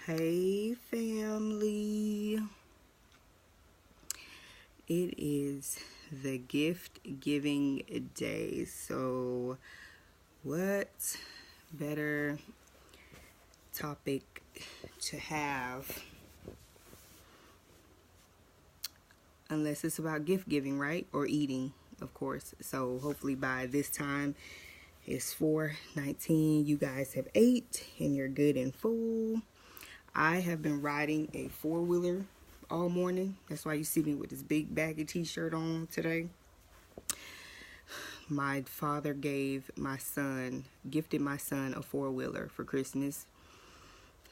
Hey family, it is the gift giving day. So, what better topic to have unless it's about gift giving, right? Or eating, of course. So, hopefully, by this time it's 4:19. You guys have ate and you're good and full. I have been riding a four-wheeler all morning. That's why you see me with this big baggy t-shirt on today. My father gifted my son a four-wheeler for Christmas.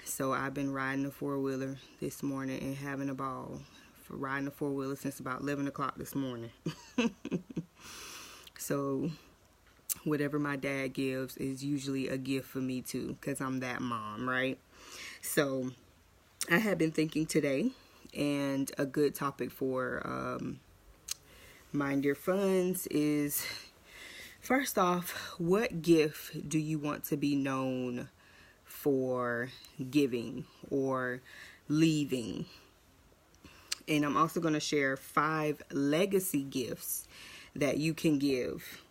So I've been riding a four-wheeler this morning and having a ball for riding a four-wheeler since about 11 o'clock this morning. So whatever my dad gives is usually a gift for me too, because I'm that mom, right? So I have been thinking today, and a good topic for Mind Your Funds is, first off, what gift do you want to be known for giving or leaving? And I'm also going to share 5 legacy gifts that you can give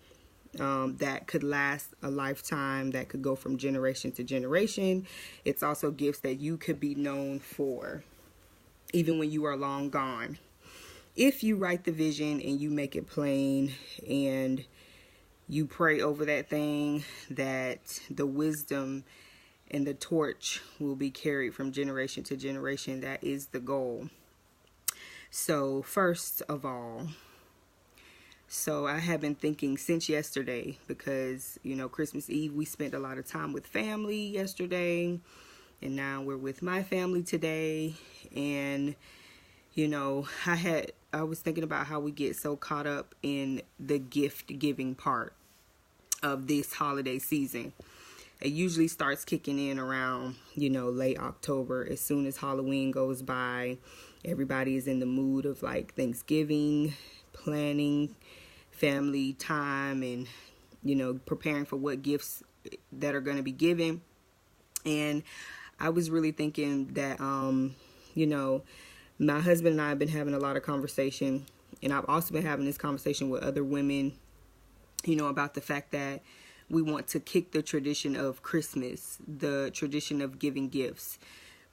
that could last a lifetime, that could go from generation to generation. It's also gifts that you could be known for even when you are long gone. If you write the vision and you make it plain and you pray over that thing, that the wisdom and the torch will be carried from generation to generation. That is the goal. So first of all, I have been thinking since yesterday, because, Christmas Eve, we spent a lot of time with family yesterday, and now we're with my family today. And, I was thinking about how we get so caught up in the gift giving part of this holiday season. It usually starts kicking in around, late October. As soon as Halloween goes by, everybody is in the mood of like Thanksgiving, planning family time, and preparing for what gifts that are going to be given. And I was really thinking that my husband and I have been having a lot of conversation, and I've also been having this conversation with other women, about the fact that we want to kick the tradition of Christmas, the tradition of giving gifts.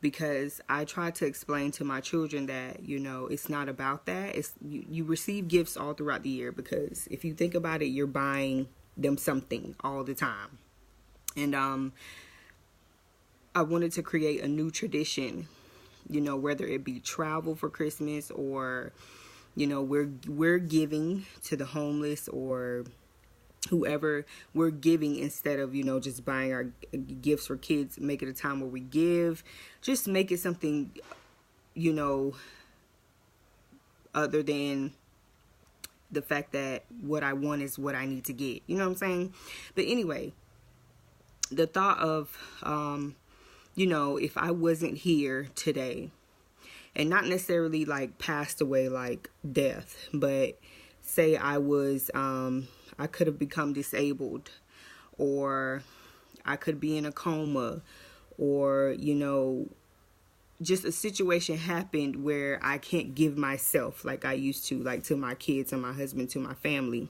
Because I try to explain to my children that, it's not about that. It's you receive gifts all throughout the year, because if you think about it, you're buying them something all the time. And I wanted to create a new tradition, whether it be travel for Christmas, or, we're giving to the homeless or whoever we're giving, instead of just buying our gifts for kids. Make it a time where we give. Just make it something other than the fact that what I want is what I need to get. You know what I'm saying? But anyway, the thought of if I wasn't here today, and not necessarily like passed away, like death, but say I was I could have become disabled, or I could be in a coma, or, just a situation happened where I can't give myself like I used to, like to my kids and my husband, to my family.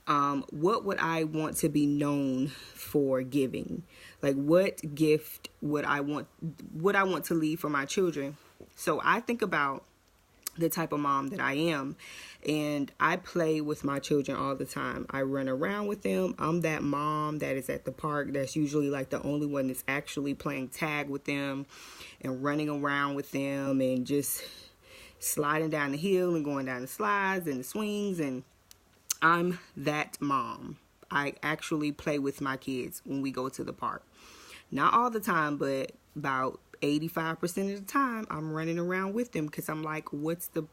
What would I want to be known for giving? Like, what gift would I want to leave for my children? So I think about the type of mom that I am, and I play with my children all the time. I run around with them. I'm that mom that is at the park that's usually like the only one that's actually playing tag with them and running around with them and just sliding down the hill and going down the slides and the swings. And I'm that mom. I actually play with my kids when we go to the park. Not all the time, but about 85% of the time I'm running around with them, because I'm like, what's the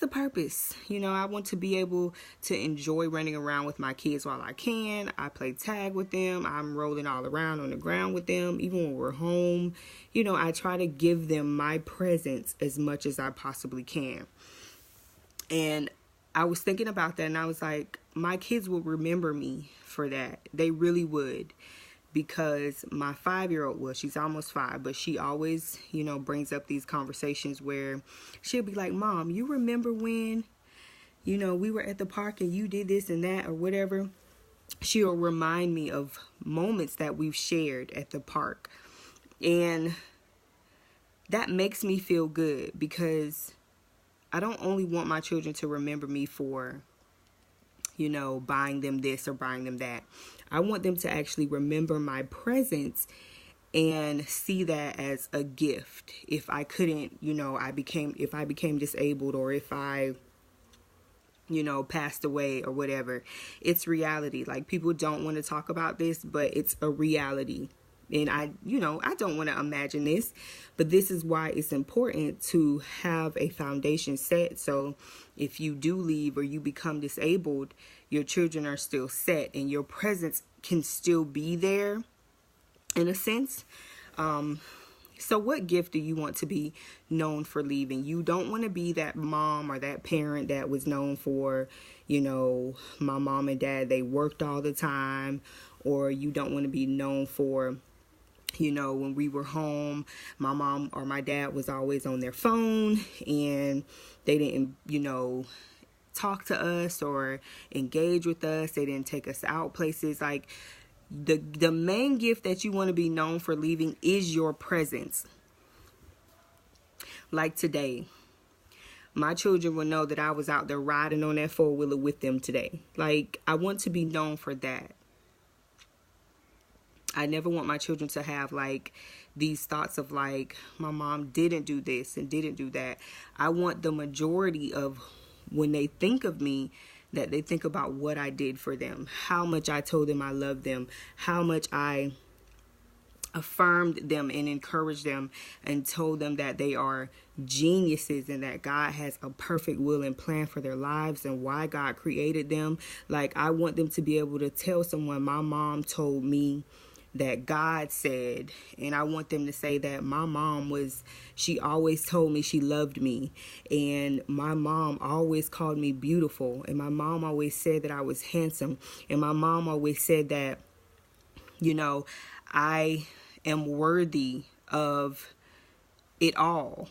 purpose? I want to be able to enjoy running around with my kids while I can. I play tag with them. I'm rolling all around on the ground with them. Even when we're home, I try to give them my presence as much as I possibly can. And I was thinking about that, and I was like, my kids will remember me for that. They really would. because my 5-year-old, well, she's almost 5, but she always, brings up these conversations where she'll be like, Mom, you remember when, we were at the park and you did this and that or whatever? She'll remind me of moments that we've shared at the park. And that makes me feel good, because I don't only want my children to remember me for, buying them this or buying them that. I want them to actually remember my presence and see that as a gift. If I couldn't, if I became disabled, or if I, passed away or whatever, it's reality. Like, people don't want to talk about this, but it's a reality. And I don't want to imagine this, but this is why it's important to have a foundation set. So if you do leave or you become disabled, your children are still set and your presence can still be there in a sense. So what gift do you want to be known for leaving? You don't want to be that mom or that parent that was known for, my mom and dad, they worked all the time. Or you don't want to be known for, when we were home, my mom or my dad was always on their phone and they didn't, talk to us or engage with us. They didn't take us out places. Like, the main gift that you want to be known for leaving is your presence. Like today, my children will know that I was out there riding on that 4-wheeler with them today. Like, I want to be known for that. I never want my children to have like these thoughts of like, my mom didn't do this and didn't do that. I want the majority of when they think of me, that they think about what I did for them, how much I told them I loved them, how much I affirmed them and encouraged them and told them that they are geniuses and that God has a perfect will and plan for their lives and why God created them. Like, I want them to be able to tell someone, my mom told me that God said, and I want them to say that my mom she always told me she loved me, and my mom always called me beautiful, and my mom always said that I was handsome, and my mom always said that, I am worthy of it all,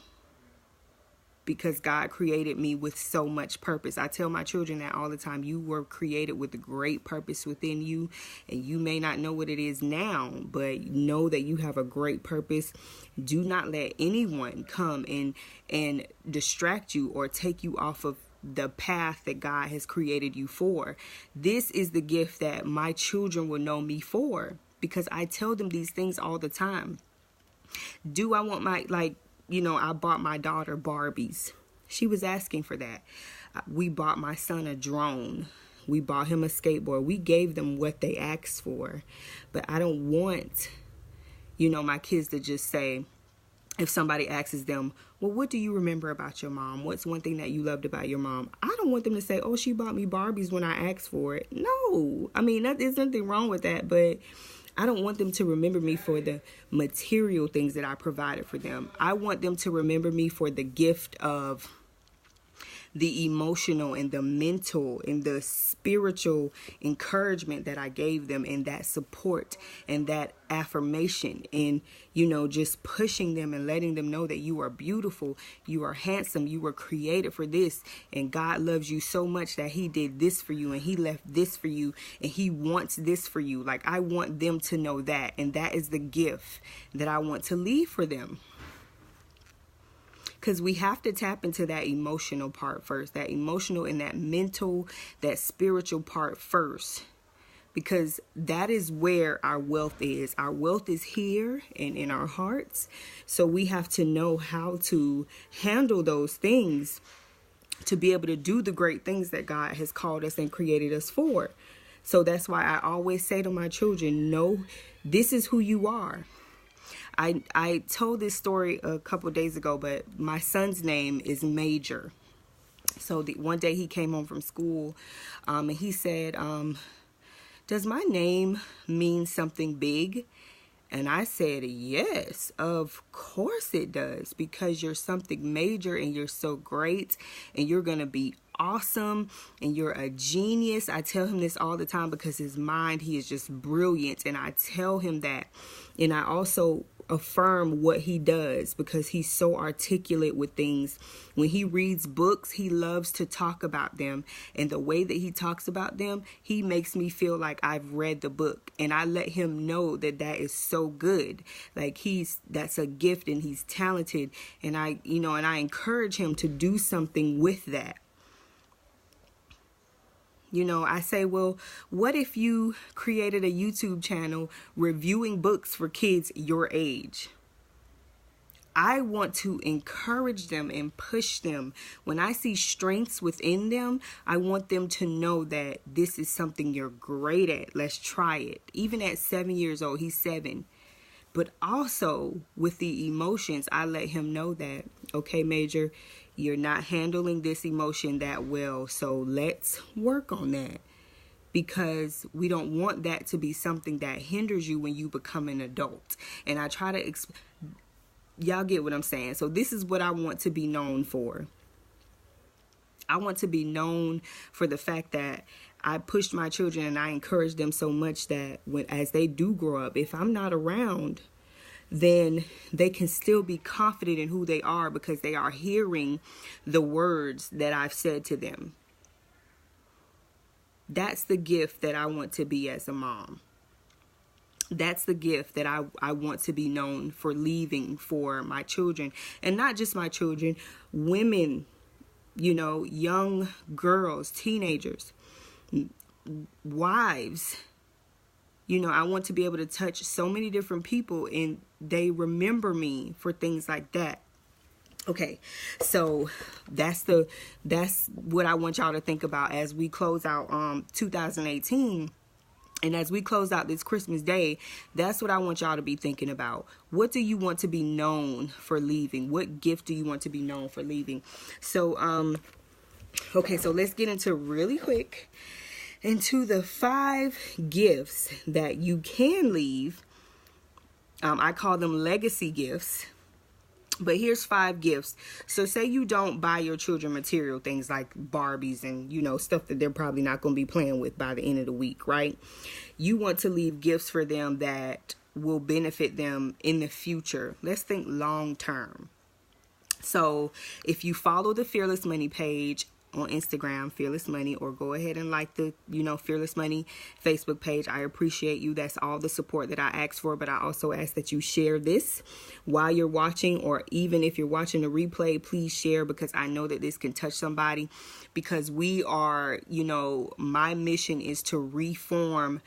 because God created me with so much purpose. I tell my children that all the time. You were created with a great purpose within you, and you may not know what it is now, but know that you have a great purpose. Do not let anyone come and distract you or take you off of the path that God has created you for. This is the gift that my children will know me for, because I tell them these things all the time. Do I want I bought my daughter Barbies. She was asking for that. We bought my son a drone. We bought him a skateboard. We gave them what they asked for. But I don't want, my kids to just say, if somebody asks them, well, what do you remember about your mom? What's one thing that you loved about your mom? I don't want them to say, oh, she bought me Barbies when I asked for it. No, I mean, there's nothing wrong with that, but I don't want them to remember me for the material things that I provided for them. I want them to remember me for the gift of the emotional and the mental and the spiritual encouragement that I gave them, and that support and that affirmation, and just pushing them and letting them know that you are beautiful, you are handsome, you were created for this, and God loves you so much that he did this for you, and he left this for you, and he wants this for you. Like, I want them to know that, and that is the gift that I want to leave for them. Because we have to tap into that emotional part first, that emotional and that mental, that spiritual part first, because that is where our wealth is. Our wealth is here and in our hearts. So we have to know how to handle those things to be able to do the great things that God has called us and created us for. So that's why I always say to my children, no, this is who you are. I told this story a couple of days ago, but my son's name is Major. So one day he came home from school and he said, does my name mean something big? And I said, yes, of course it does, because you're something major and you're so great and you're going to be awesome and you're a genius. I tell him this all the time because his mind, he is just brilliant. And I tell him that. And I also affirm what he does because he's so articulate with things. When he reads books, he loves to talk about them, and the way that he talks about them, he makes me feel like I've read the book, and I let him know that that is so good. Like that's a gift, and he's talented, and I encourage him to do something with that. I say, well, what if you created a YouTube channel reviewing books for kids your age? I want to encourage them and push them. When I see strengths within them, I want them to know that this is something you're great at. Let's try it. Even at 7 years old, he's 7. But also with the emotions, I let him know that, okay, Major, you're not handling this emotion that well. So let's work on that, because we don't want that to be something that hinders you when you become an adult. And I try to y'all get what I'm saying? So this is what I want to be known for. I want to be known for the fact that I pushed my children and I encourage them so much that as they do grow up, if I'm not around, then they can still be confident in who they are because they are hearing the words that I've said to them. That's the gift that I want to be as a mom. That's the gift that I want to be known for leaving for my children. And not just my children, women, young girls, teenagers, wives. I want to be able to touch so many different people and they remember me for things like that. Okay, so that's what I want y'all to think about as we close out 2018. And as we close out this Christmas Day, that's what I want y'all to be thinking about. What do you want to be known for leaving? What gift do you want to be known for leaving? So, okay, so let's get into really quick into the 5 gifts that you can leave. I call them legacy gifts. But here's 5 gifts. So say you don't buy your children material things like Barbies and, stuff that they're probably not going to be playing with by the end of the week, right? You want to leave gifts for them that will benefit them in the future. Let's think long term. So if you follow the Fearless Money page on Instagram, Fearless Money, or go ahead and like the, Fearless Money Facebook page, I appreciate you. That's all the support that I ask for. But I also ask that you share this while you're watching, or even if you're watching the replay, please share, because I know that this can touch somebody. Because we are, my mission is to reform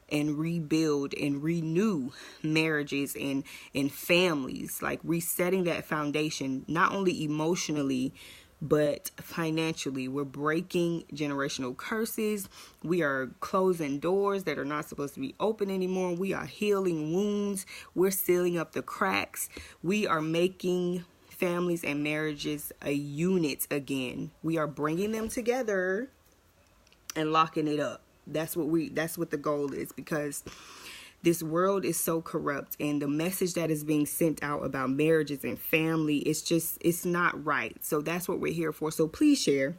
and rebuild and renew marriages and families, like resetting that foundation, not only emotionally, but financially. We're breaking generational curses. We are closing doors that are not supposed to be open anymore. We are healing wounds. We're sealing up the cracks. We are making families and marriages a unit again. We are bringing them together and locking it up. That's what the goal is, because this world is so corrupt, and the message that is being sent out about marriages and family, it's not right. So that's what we're here for. So please share.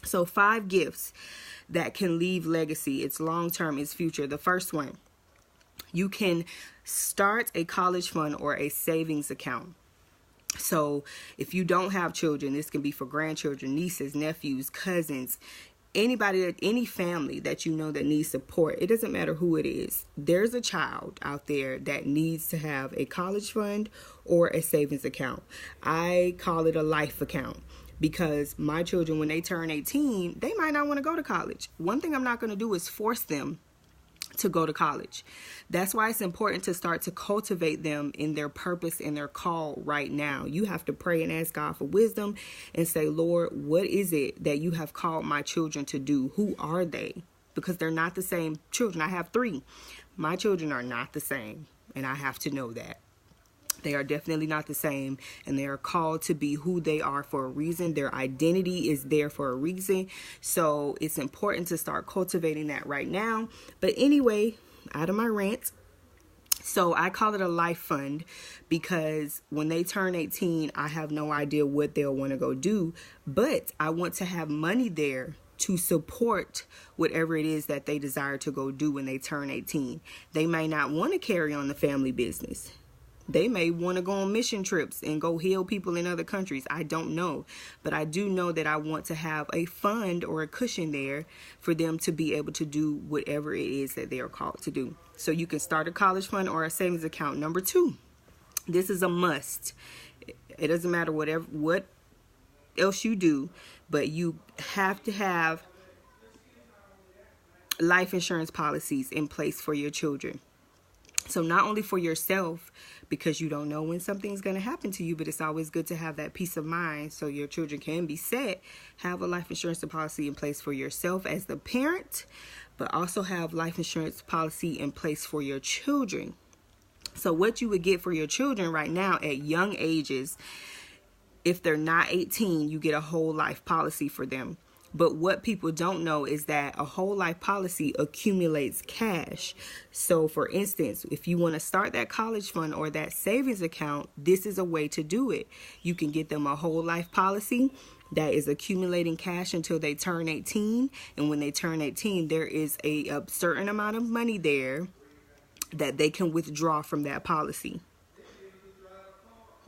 So 5 gifts that can leave legacy. It's long-term, it's future. The first one, you can start a college fund or a savings account. So if you don't have children, this can be for grandchildren, nieces, nephews, cousins, anybody, any family that that needs support. It doesn't matter who it is. There's a child out there that needs to have a college fund or a savings account. I call it a life account, because my children, when they turn 18, they might not want to go to college. One thing I'm not going to do is force them to go to college. That's why it's important to start to cultivate them in their purpose and their call right now. You have to pray and ask God for wisdom and say, Lord, what is it that you have called my children to do? Who are they? Because they're not the same children. I have 3. My children are not the same, and I have to know that. They are definitely not the same, and they are called to be who they are for a reason. Their identity is there for a reason. So it's important to start cultivating that right now. But anyway, out of my rant. So I call it a life fund because when they turn 18, I have no idea what they'll want to go do, but I want to have money there to support whatever it is that they desire to go do when they turn 18. They may not want to carry on the family business. They may want to go on mission trips and go heal people in other countries. I don't know. But I do know that I want to have a fund or a cushion there for them to be able to do whatever it is that they are called to do. So you can start a college fund or a savings account. Number 2, this is a must. It doesn't matter what else you do, but you have to have life insurance policies in place for your children. So not only for yourself, because you don't know when something's going to happen to you, but it's always good to have that peace of mind so your children can be set. Have a life insurance policy in place for yourself as the parent, but also have life insurance policy in place for your children. So what you would get for your children right now at young ages, if they're not 18, you get a whole life policy for them. But what people don't know is that a whole life policy accumulates cash. So for instance, if you want to start that college fund or that savings account, this is a way to do it. You can get them a whole life policy that is accumulating cash until they turn 18. And when they turn 18, there is a certain amount of money there that they can withdraw from that policy.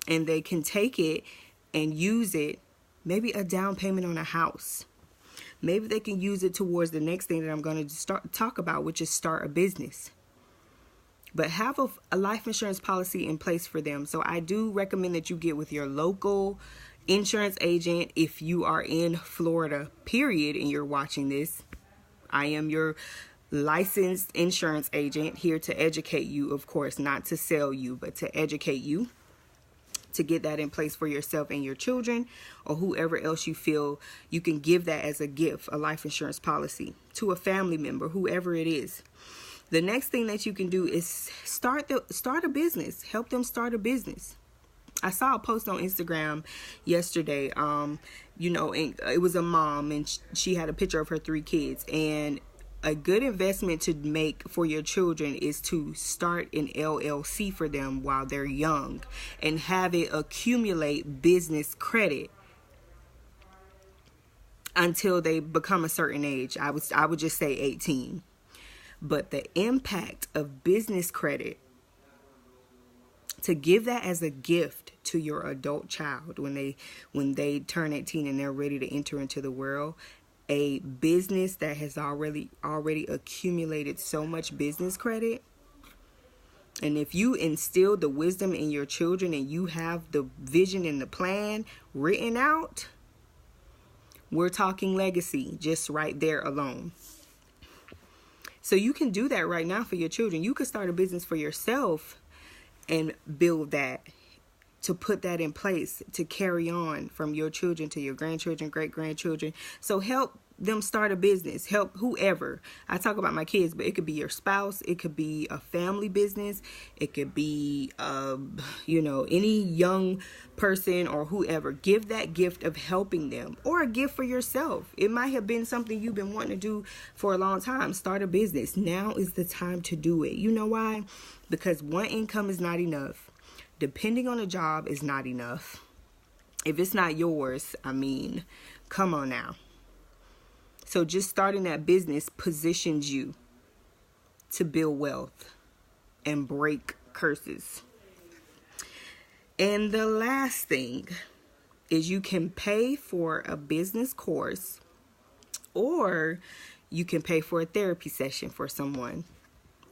And they can take it and use it, maybe a down payment on a house. Maybe they can use it towards the next thing that I'm going to talk about, which is start a business. But have a life insurance policy in place for them. So I do recommend that you get with your local insurance agent. If you are in Florida, period, and you're watching this, I am your licensed insurance agent here to educate you, of course, not to sell you, but to educate you, to get that in place for yourself and your children, or whoever else you feel you can give that as a gift, a life insurance policy to a family member, whoever it is. The next thing that you can do is start a business. Help them start a business. I saw a post on Instagram yesterday. And it was a mom, and she had a picture of her 3 kids, and a good investment to make for your children is to start an LLC for them while they're young and have it accumulate business credit until they become a certain age. I would just say 18. But the impact of business credit, to give that as a gift to your adult child when they turn 18 and they're ready to enter into the world, a business that has already accumulated so much business credit. And if you instill the wisdom in your children and you have the vision and the plan written out, we're talking legacy just right there alone. So you can do that right now for your children. You could start a business for yourself and build that, to put that in place, to carry on from your children to your grandchildren, great-grandchildren. So help them start a business. Help whoever. I talk about my kids, but it could be your spouse. It could be a family business. It could be, any young person or whoever. Give that gift of helping them, or a gift for yourself. It might have been something you've been wanting to do for a long time. Start a business. Now is the time to do it. You know why? Because one income is not enough. Depending on a job is not enough. If it's not yours, come on now. So just starting that business positions you to build wealth and break curses. And the last thing is you can pay for a business course, or you can pay for a therapy session for someone,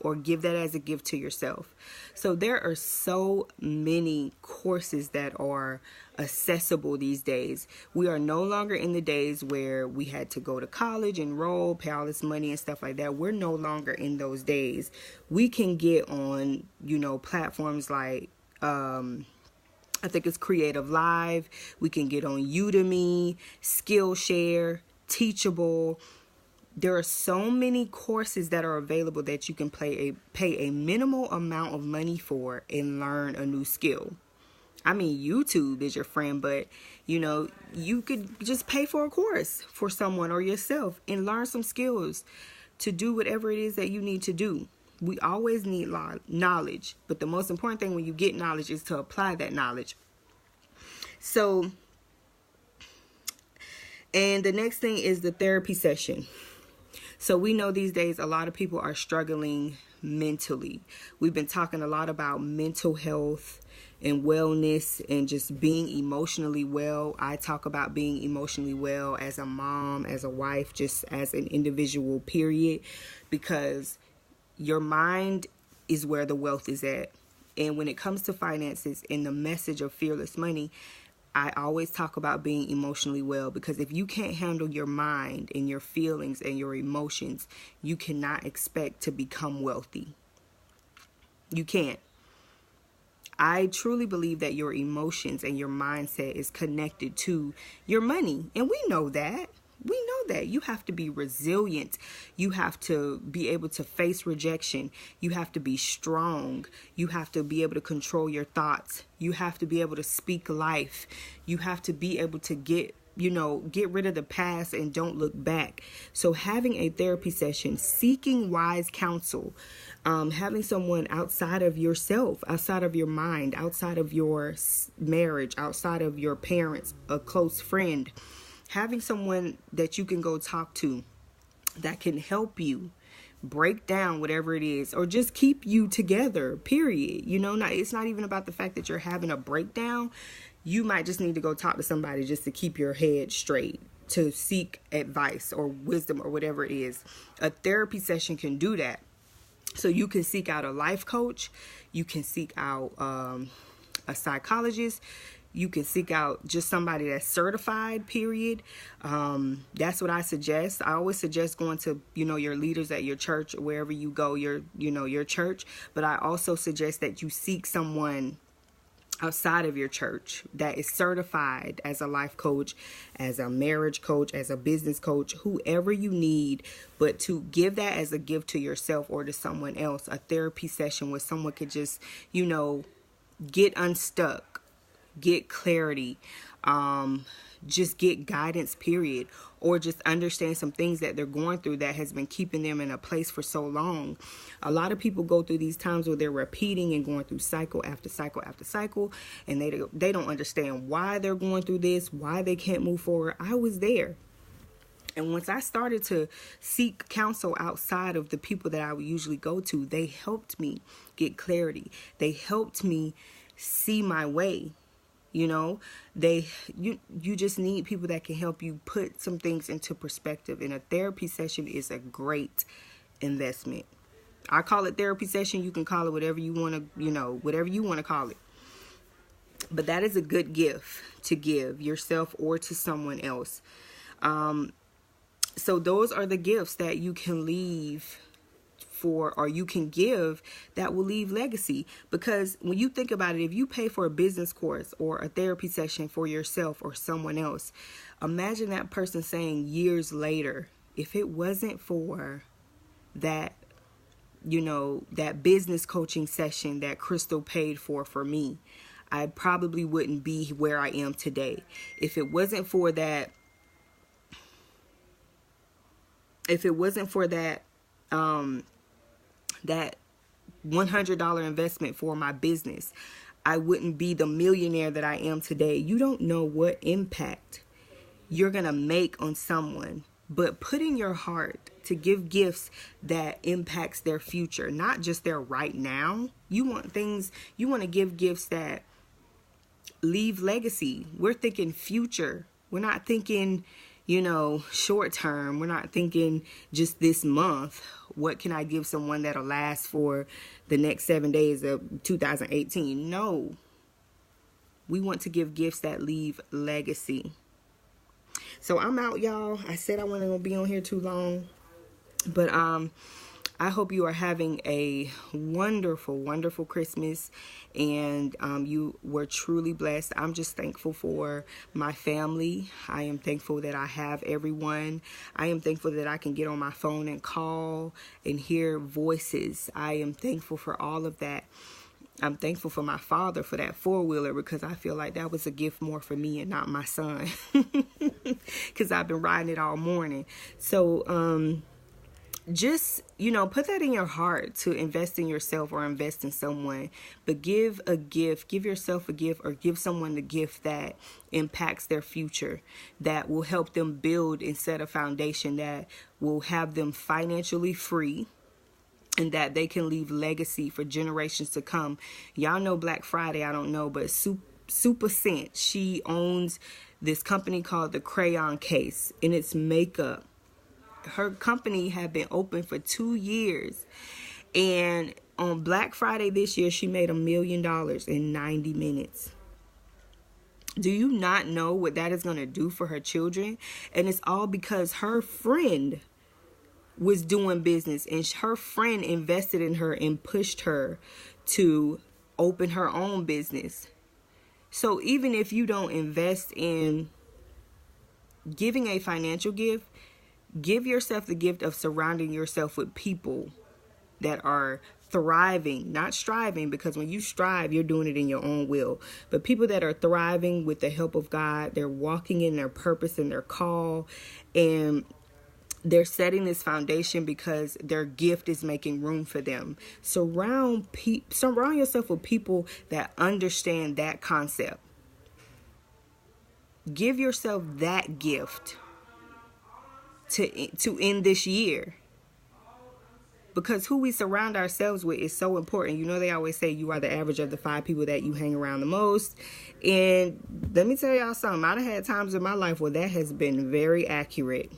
or give that as a gift to yourself. So there are so many courses that are accessible these days. We are no longer in the days where we had to go to college, enroll, pay all this money and stuff like that. We're no longer in those days. We can get on, platforms like, I think it's Creative Live. We can get on Udemy, Skillshare, Teachable. There are so many courses that are available that you can pay a minimal amount of money for and learn a new skill. YouTube is your friend, but you could just pay for a course for someone or yourself and learn some skills to do whatever it is that you need to do. We always need knowledge, but the most important thing when you get knowledge is to apply that knowledge. So, and the next thing is the therapy session. So we know these days a lot of people are struggling mentally. We've been talking a lot about mental health and wellness and just being emotionally well. I talk about being emotionally well as a mom, as a wife, just as an individual, period, because your mind is where the wealth is at. And when it comes to finances and the message of fearless money, I always talk about being emotionally well, because if you can't handle your mind and your feelings and your emotions, you cannot expect to become wealthy. You can't. I truly believe that your emotions and your mindset is connected to your money. And we know that. We know that. You have to be resilient. You have to be able to face rejection. You have to be strong. You have to be able to control your thoughts. You have to be able to speak life. You have to be able to get rid of the past and don't look back. So having a therapy session, seeking wise counsel, having someone outside of yourself, outside of your mind, outside of your marriage, outside of your parents, a close friend, having someone that you can go talk to that can help you break down whatever it is, or just keep you together, period. It's not even about the fact that you're having a breakdown. You might just need to go talk to somebody just to keep your head straight, to seek advice or wisdom or whatever it is. A therapy session can do that. So you can seek out a life coach. You can seek out a psychologist. You can seek out just somebody that's certified, period. That's what I suggest. I always suggest going to, your leaders at your church, wherever you go, your church. But I also suggest that you seek someone outside of your church that is certified as a life coach, as a marriage coach, as a business coach, whoever you need, but to give that as a gift to yourself or to someone else, a therapy session where someone could just, get unstuck, get clarity, just get guidance, period, or just understand some things that they're going through that has been keeping them in a place for so long. A lot of people go through these times where they're repeating and going through cycle after cycle after cycle, and they don't understand why they're going through this, why they can't move forward. I was there. And once I started to seek counsel outside of the people that I would usually go to, they helped me get clarity. They helped me see my way. You just need people that can help you put some things into perspective. And a therapy session is a great investment. I call it therapy session. You can call it whatever you want to, whatever you want to call it. But that is a good gift to give yourself or to someone else. So those are the gifts that you can leave for, or you can give, that will leave legacy. Because when you think about it, if you pay for a business course or a therapy session for yourself or someone else, imagine that person saying years later, if it wasn't for that, that business coaching session that Crystal paid for me, I probably wouldn't be where I am today. If it wasn't for that, that $100 investment for my business, I wouldn't be the millionaire that I am today. You don't know what impact you're going to make on someone, but put in your heart to give gifts that impacts their future, not just their right now. You want to give gifts that leave legacy. We're thinking future. We're not thinking, short term. We're not thinking just this month. What can I give someone that'll last for the next 7 days of 2018? No. We want to give gifts that leave legacy. So I'm out, y'all. I said I wasn't going to be on here too long. But I hope you are having a wonderful, wonderful Christmas, and you were truly blessed. I'm just thankful for my family. I am thankful that I have everyone. I am thankful that I can get on my phone and call and hear voices. I am thankful for all of that. I'm thankful for my father for that four-wheeler, because I feel like that was a gift more for me and not my son, because I've been riding it all morning. So, just, put that in your heart to invest in yourself or invest in someone. But give a gift, give yourself a gift, or give someone the gift that impacts their future, that will help them build and set a foundation that will have them financially free, and that they can leave legacy for generations to come. Y'all know Black Friday, I don't know, but Super Scent, she owns this company called The Crayon Case, and it's makeup. Her company had been open for 2 years, and on Black Friday this year, she made $1 million in 90 minutes. Do you not know what that is going to do for her children? And it's all because her friend was doing business, and her friend invested in her and pushed her to open her own business. So even if you don't invest in giving a financial gift, give yourself the gift of surrounding yourself with people that are thriving, not striving, because when you strive, you're doing it in your own will. But people that are thriving with the help of God, they're walking in their purpose and their call, and they're setting this foundation because their gift is making room for them. Surround yourself with people that understand that concept. Give yourself that gift to end this year, because who we surround ourselves with is so important. They always say you are the average of the 5 people that you hang around the most. And let me tell y'all something. I've had times in my life where that has been very accurate.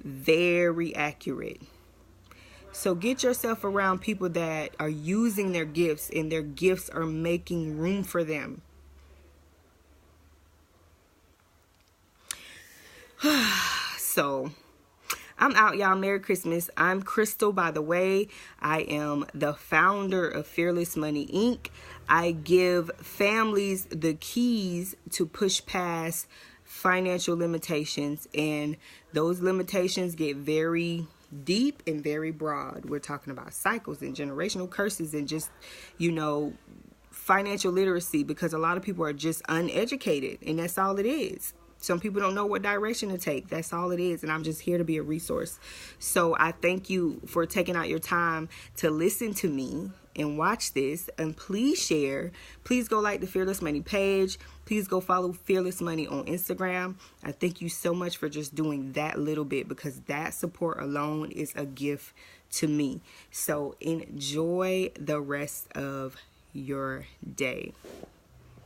Very accurate. So get yourself around people that are using their gifts, and their gifts are making room for them. So I'm out, y'all. Merry Christmas. I'm Crystal, by the way. I am the founder of Fearless Money, Inc. I give families the keys to push past financial limitations, and those limitations get very deep and very broad. We're talking about cycles and generational curses and just, financial literacy, because a lot of people are just uneducated, and that's all it is. Some people don't know what direction to take. That's all it is. And I'm just here to be a resource. So I thank you for taking out your time to listen to me and watch this. And please share. Please go like the Fearless Money page. Please go follow Fearless Money on Instagram. I thank you so much for just doing that little bit, because that support alone is a gift to me. So enjoy the rest of your day.